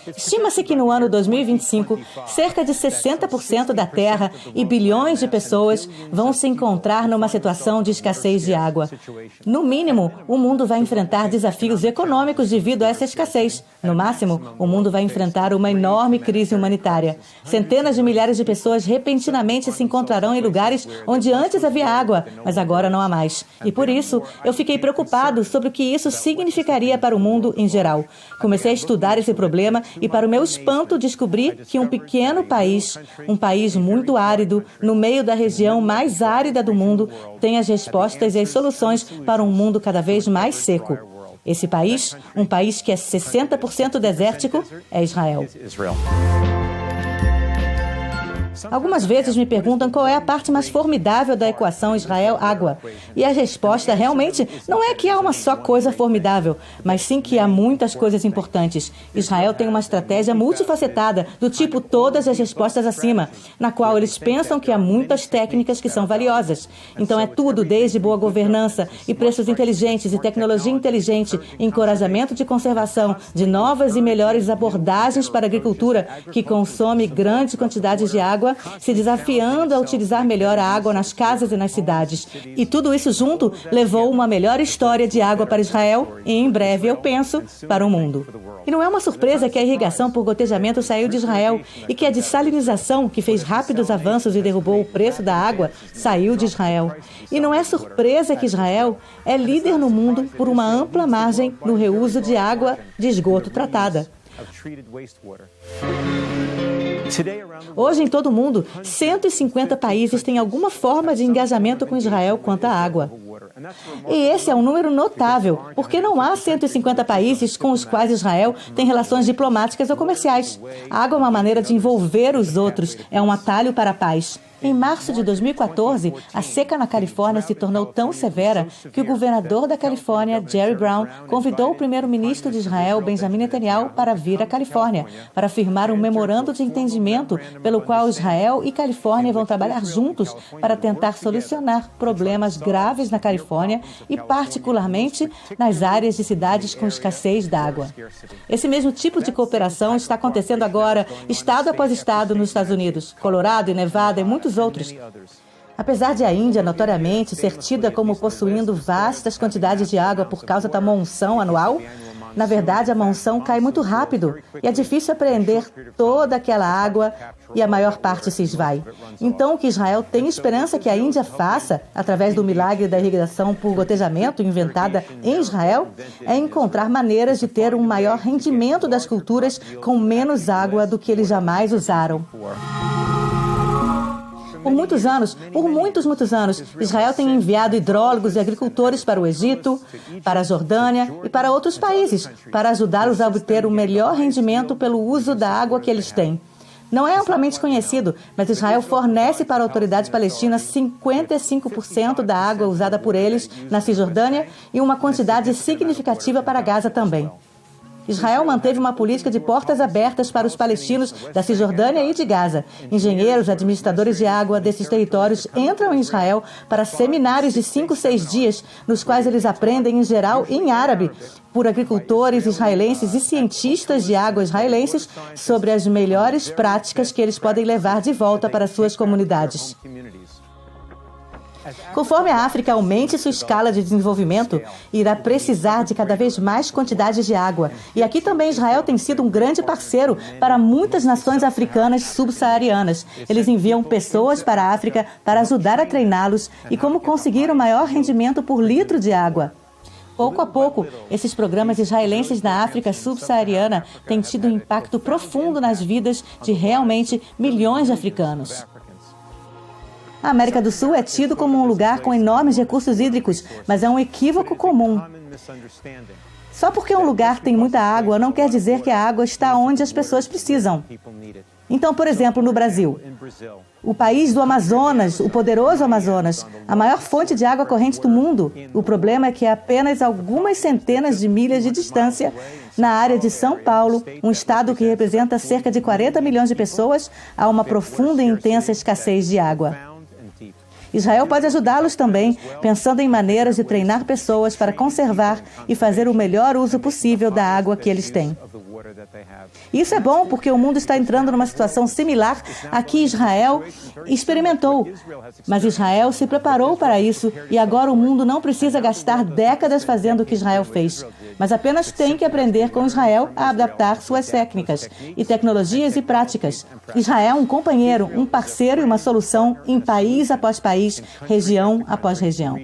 Estima-se que no ano 2025, cerca de 60% da Terra e bilhões de pessoas vão se encontrar numa situação de escassez de água. No mínimo, o mundo vai enfrentar desafios econômicos devido a essa escassez. No máximo, o mundo vai enfrentar uma enorme crise humanitária. Centenas de milhares de pessoas repentinamente se encontrarão em lugares onde antes havia água, mas agora não há mais. E por isso, eu fiquei preocupado sobre o que isso significaria para o mundo em geral. Comecei a estudar esse problema e, para o meu espanto, descobri que um pequeno país, um país muito árido, no meio da região mais árida do mundo, tem as respostas e as soluções para um mundo cada vez mais seco. Esse país, um país que é 60% desértico, é Israel. Algumas vezes me perguntam qual é a parte mais formidável da equação Israel-água. E a resposta realmente não é que há uma só coisa formidável, mas sim que há muitas coisas importantes. Israel tem uma estratégia multifacetada, do tipo todas as respostas acima, na qual eles pensam que há muitas técnicas que são valiosas. Então é tudo desde boa governança e preços inteligentes e tecnologia inteligente, encorajamento de conservação, de novas e melhores abordagens para a agricultura, que consome grandes quantidades de água, se desafiando a utilizar melhor a água nas casas e nas cidades. E tudo isso junto levou uma melhor história de água para Israel e, em breve, eu penso, para o mundo. E não é uma surpresa que a irrigação por gotejamento saiu de Israel e que a dessalinização, que fez rápidos avanços e derrubou o preço da água, saiu de Israel. E não é surpresa que Israel é líder no mundo por uma ampla margem no reuso de água de esgoto tratada. Hoje, em todo o mundo, 150 países têm alguma forma de engajamento com Israel quanto à água. E esse é um número notável, porque não há 150 países com os quais Israel tem relações diplomáticas ou comerciais. A água é uma maneira de envolver os outros, é um atalho para a paz. Em março de 2014, a seca na Califórnia se tornou tão severa que o governador da Califórnia, Jerry Brown, convidou o primeiro-ministro de Israel, Benjamin Netanyahu, para vir à Califórnia, para firmar um memorando de entendimento pelo qual Israel e Califórnia vão trabalhar juntos para tentar solucionar problemas graves na Califórnia e, particularmente, nas áreas de cidades com escassez d'água. Esse mesmo tipo de cooperação está acontecendo agora, estado após estado, nos Estados Unidos, Colorado e Nevada e muitos outros. Apesar de a Índia notoriamente ser tida como possuindo vastas quantidades de água por causa da monção anual, na verdade a monção cai muito rápido e é difícil apreender toda aquela água e a maior parte se esvai. Então o que Israel tem esperança que a Índia faça, através do milagre da irrigação por gotejamento inventada em Israel, é encontrar maneiras de ter um maior rendimento das culturas com menos água do que eles jamais usaram. Por muitos anos, Israel tem enviado hidrólogos e agricultores para o Egito, para a Jordânia e para outros países, para ajudá-los a obter o melhor rendimento pelo uso da água que eles têm. Não é amplamente conhecido, mas Israel fornece para a autoridade palestina 55% da água usada por eles na Cisjordânia e uma quantidade significativa para Gaza também. Israel manteve uma política de portas abertas para os palestinos da Cisjordânia e de Gaza. Engenheiros, administradores de água desses territórios entram em Israel para seminários de 5, 6 dias, nos quais eles aprendem, em geral, em árabe, por agricultores israelenses e cientistas de água israelenses sobre as melhores práticas que eles podem levar de volta para suas comunidades. Conforme a África aumente sua escala de desenvolvimento, irá precisar de cada vez mais quantidades de água. E aqui também Israel tem sido um grande parceiro para muitas nações africanas subsaarianas. Eles enviam pessoas para a África para ajudar a treiná-los e como conseguir o maior rendimento por litro de água. Pouco a pouco, esses programas israelenses na África subsaariana têm tido um impacto profundo nas vidas de realmente milhões de africanos. A América do Sul é tido como um lugar com enormes recursos hídricos, mas é um equívoco comum. Só porque um lugar tem muita água não quer dizer que a água está onde as pessoas precisam. Então, por exemplo, no Brasil, o país do Amazonas, o poderoso Amazonas, a maior fonte de água corrente do mundo, o problema é que a apenas algumas centenas de milhas de distância, na área de São Paulo, um estado que representa cerca de 40 milhões de pessoas, há uma profunda e intensa escassez de água. Israel pode ajudá-los também, pensando em maneiras de treinar pessoas para conservar e fazer o melhor uso possível da água que eles têm. Isso é bom porque o mundo está entrando numa situação similar à que Israel experimentou. Mas Israel se preparou para isso e agora o mundo não precisa gastar décadas fazendo o que Israel fez, mas apenas tem que aprender com Israel a adaptar suas técnicas e tecnologias e práticas. Israel é um companheiro, um parceiro e uma solução em país após país, região após região.